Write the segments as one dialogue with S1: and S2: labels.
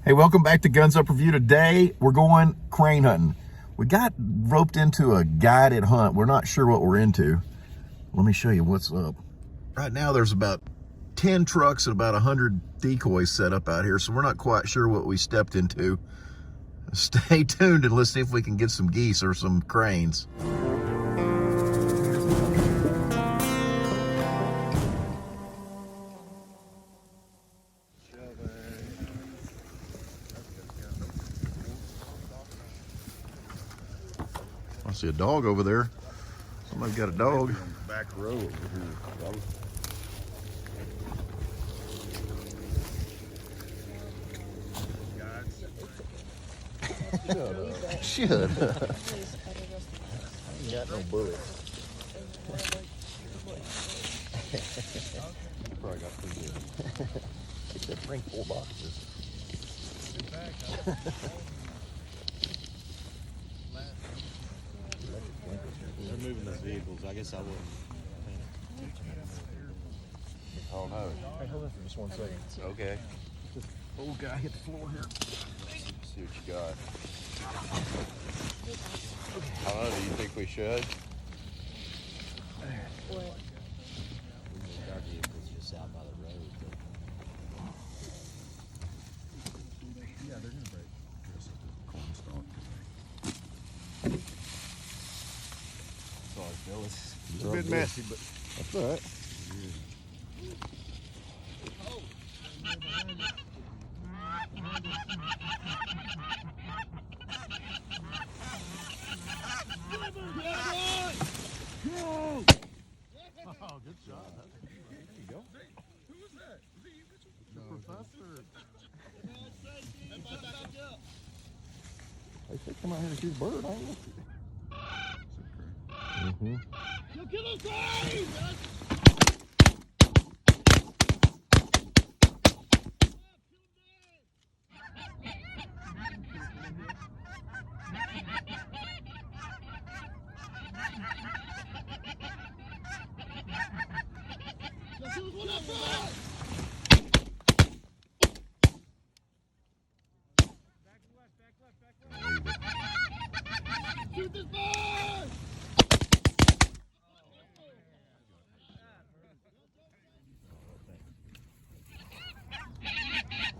S1: Hey, welcome back to Guns Up Review. Today, we're going crane hunting. We got roped into a guided hunt. We're not sure what we're into. Let me show you what's up. Right now, there's about 10 trucks and about 100 decoys set up out here, so we're not quite sure what we stepped into. Stay tuned and let's see if we can get some geese or some cranes. I see a dog over there. Somebody's got a dog.
S2: On the back row over here.
S1: Shut up. I ain't got no bullets.
S2: You probably got pretty good.
S1: It said bring 4 boxes.
S2: They're moving the vehicles. I guess I wouldn't. Oh no.
S1: Hey, hold on for just 1 second.
S2: Okay.
S1: This old guy hit the floor here.
S2: See what you got. I don't know. Do you think we should?
S3: What? Our vehicle's just out by the road.
S2: Yeah, they're gonna break.
S3: Sorry, Phyllis.
S2: It's a bit messy, but
S1: That's all right.
S2: oh, good shot. There you go. Who was that? Was it you, Mitchell? The professor.
S1: They said come out here and shoot a bird, ain't you? Mm-hmm.
S4: You kill us, guys! Shoot this bird!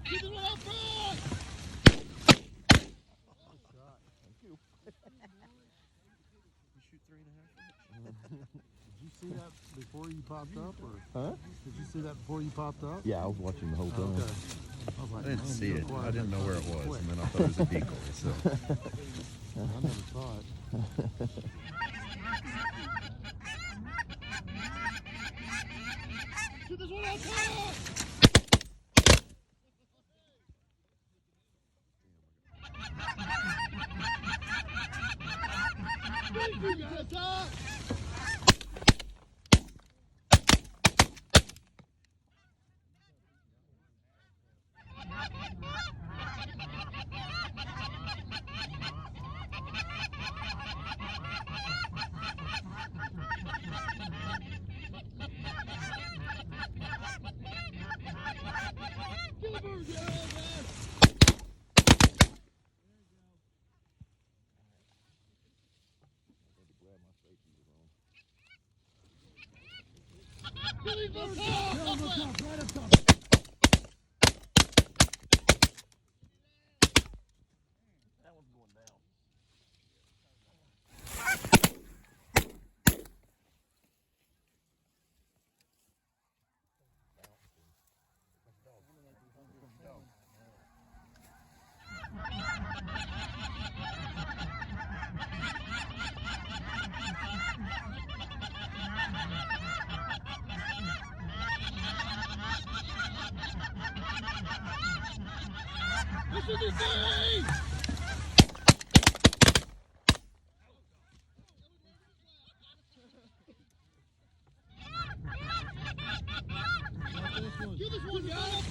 S4: Shoot this one out front!
S2: Did you see that before you popped up, or?
S1: Huh?
S2: Did you see that before you popped up?
S1: Yeah, I was watching the whole time.
S2: Okay. I was like,
S5: I didn't
S2: man,
S5: see
S2: you're
S5: it.
S2: quiet.
S5: I didn't know where it was,
S2: Quick.
S5: and then I thought it was a decoy. So
S2: I never saw it.
S4: Shoot this one out front! Thank you, guys! Kill the bird, yeah, man! Kill these birds! Right up top!
S1: That one's going down.
S4: Listen to this thing! Kill this one, guys!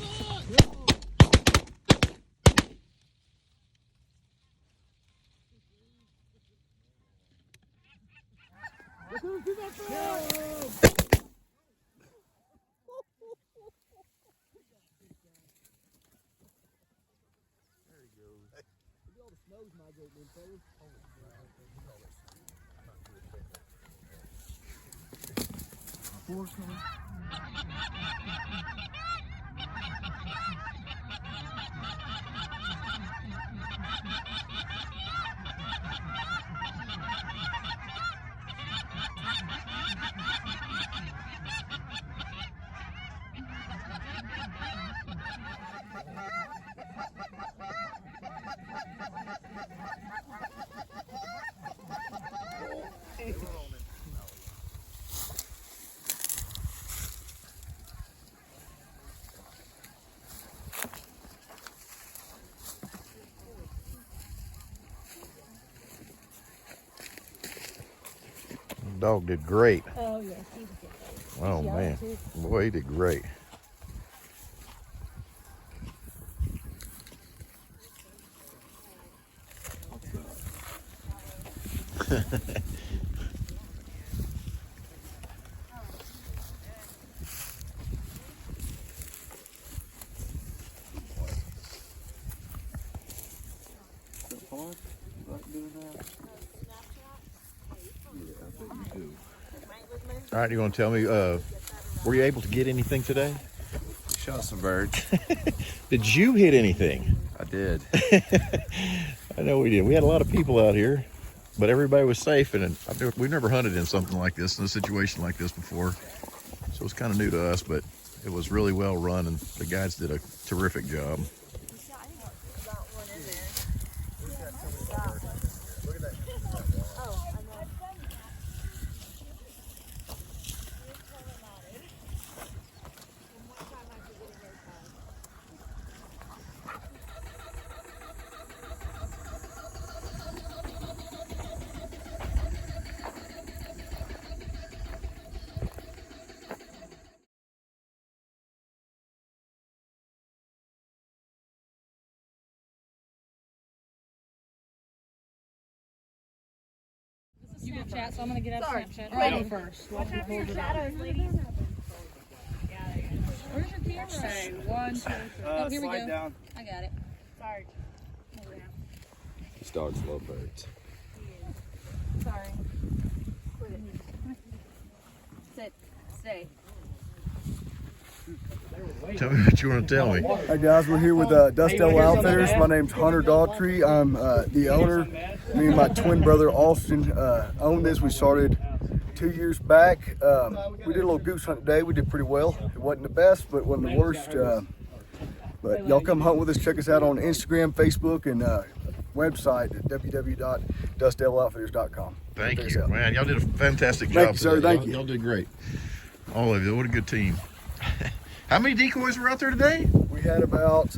S1: Dog did great.
S6: Oh, yes, he did.
S1: Oh, man. Boy, he did great. All right, you want to tell me, were you able to get anything today?
S5: Shot some birds.
S1: Did you hit anything?
S5: I did.
S1: I know we did. We had a lot of people out here, but everybody was safe, and we've never hunted in something like this, in a situation like this before. So it's kind of new to us, but it was really well run, and the guys did a terrific job.
S6: You Snapchat, so I'm gonna get out of Snapchat. Ready first. Watch out for your shadows, ladies. Where's your camera? Okay, 1, 2, 3. Oh, here we go. Down. I got it. Sorry.
S5: These dogs love birds.
S6: Sorry. Quit it. Sit. Stay.
S1: Tell me what you want to tell me.
S7: Hi guys, we're here with Dustel Outfitters. My name's Hunter Daughtry. I'm the owner. Me and my twin brother Austin own this. We started 2 years back. We did a little goose hunt today. We did pretty well. It wasn't the best, but it wasn't the worst. But y'all come hunt with us. Check us out on Instagram, Facebook, and website at www.dusteloutfitters.com.
S1: Thank you, man. Y'all did a fantastic job.
S7: Thank you, sir.
S1: Today.
S7: Thank you.
S1: Y'all did great. All of you. What a good team. How many decoys were out there today?
S7: We had about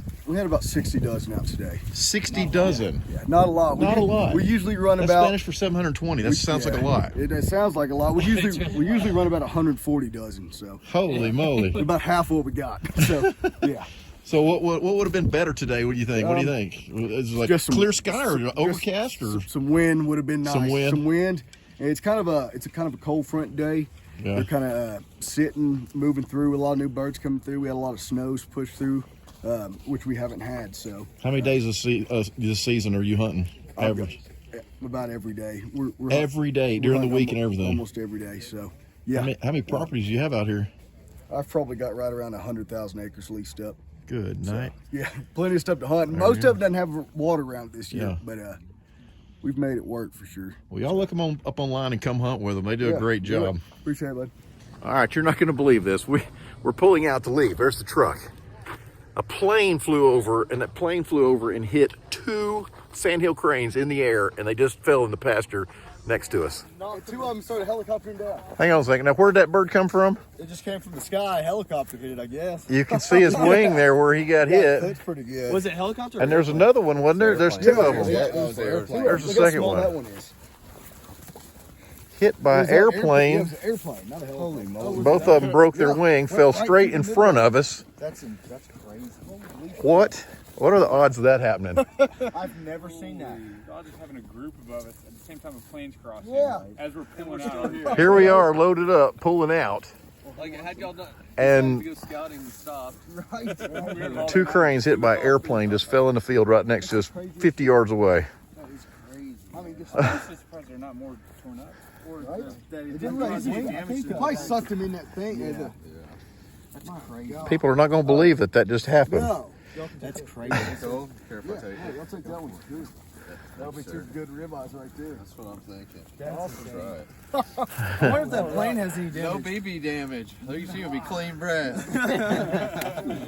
S7: 60 dozen out today.
S1: 60 dozen.
S7: Yeah, not a lot.
S1: Not a lot.
S7: We usually run
S1: That's
S7: about.
S1: Spanish for 720. That sounds like a lot.
S7: It sounds like a lot. We usually run about 140 dozen. So
S1: holy moly!
S7: About half of what we got. So yeah.
S1: So what would have been better today? What do you think? What do you think? Is it like
S7: just
S1: clear sky or overcast or
S7: some wind would have been nice.
S1: Some wind.
S7: And it's kind of a cold front day.
S1: Yeah.
S7: They're kind of sitting, moving through. A lot of new birds coming through. We had a lot of snows pushed through, which we haven't had. So
S1: how many days this season are you hunting? Average?
S7: About every day. We're
S1: every day during the week and everything.
S7: Almost every day. So yeah.
S1: How many properties do you have out here?
S7: I've probably got right around 100,000 acres leased up.
S1: Good night.
S7: So, yeah, plenty of stuff to hunt. Most of it doesn't have water around this year, but we've made it work for sure.
S1: Well, y'all look them up online and come hunt with them. They do a great job.
S7: Appreciate it, bud.
S1: All right, you're not going to believe this. We're pulling out to leave. There's the truck. A plane flew over, and that plane flew over and hit 2 Sandhill cranes in the air, and they just fell in the pasture next to us.
S7: No, 2 of them started helicoptering down.
S1: Hang on a second. Now, where'd that bird come from?
S7: It just came from the sky. Helicopter hit it, I guess.
S1: You can see his wing there where he got hit.
S7: That's pretty good.
S2: Was it helicopter?
S1: And there's another one, wasn't there? There's 2 of them.
S7: Yeah, that was the airplane.
S1: There's the
S7: Look how
S1: second
S7: small
S1: one.
S7: That one is.
S1: Hit by an airplane.
S7: It was an airplane, not a helicopter.
S1: Both of them broke their wing, fell straight in front of us.
S7: That's crazy.
S1: What? What are the odds of that happening?
S7: I've never seen that.
S8: God is having a group above us at the same time a plane's crossing.
S7: Yeah.
S8: As we're pulling out.
S1: Here we are, loaded up, pulling out.
S8: Like, had y'all done
S1: And
S8: to go scouting and stopped.
S7: Right.
S1: 2 cranes hit by an airplane just fell in the field right next to us, 50 yards away.
S8: I'm just surprised they're not more torn up. Or
S7: Right?
S8: that
S7: It
S8: it
S7: didn't
S8: cause
S7: really
S8: any
S7: I
S8: damage
S7: think
S8: to
S7: they
S8: the
S7: probably
S8: bird.
S7: sucked him in that thing.
S2: Yeah.
S7: That's crazy.
S1: People are not going to believe that just happened.
S7: No.
S2: That's crazy. Cool. Careful, take
S7: Hey,
S2: it.
S7: I'll take that one. Good. That'll be two good ribeyes right there.
S2: That's what I'm thinking.
S7: That's
S2: That's
S7: insane.
S2: right.
S7: I wonder if that plane has any
S2: No
S7: damage.
S2: BB damage. Look at you, be clean breath.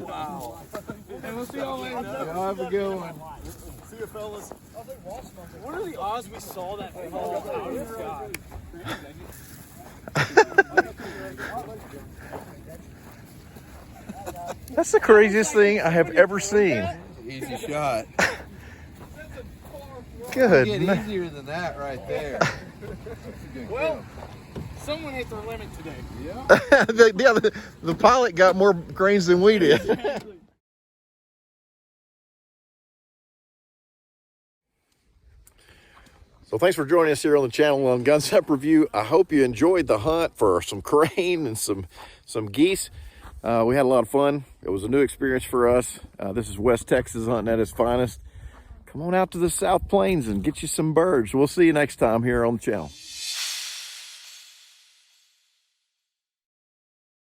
S8: Wow. And we'll see y'all later.
S2: Y'all have a good one.
S7: See you, fellas.
S8: What are the odds we saw that fall out of the sky?
S1: That's the craziest thing I have ever seen.
S2: Easy shot.
S1: Good.
S2: Get
S1: man.
S2: easier than that right there.
S8: Well, someone hit their limit today.
S2: Yeah.
S1: the pilot got more cranes than we did. So thanks for joining us here on the channel on Guns Up Review. I hope you enjoyed the hunt for some crane and some geese. We had a lot of fun. It was a new experience for us. This is West Texas hunting at its finest. Come on out to the South Plains and get you some birds. We'll see you next time here on the channel.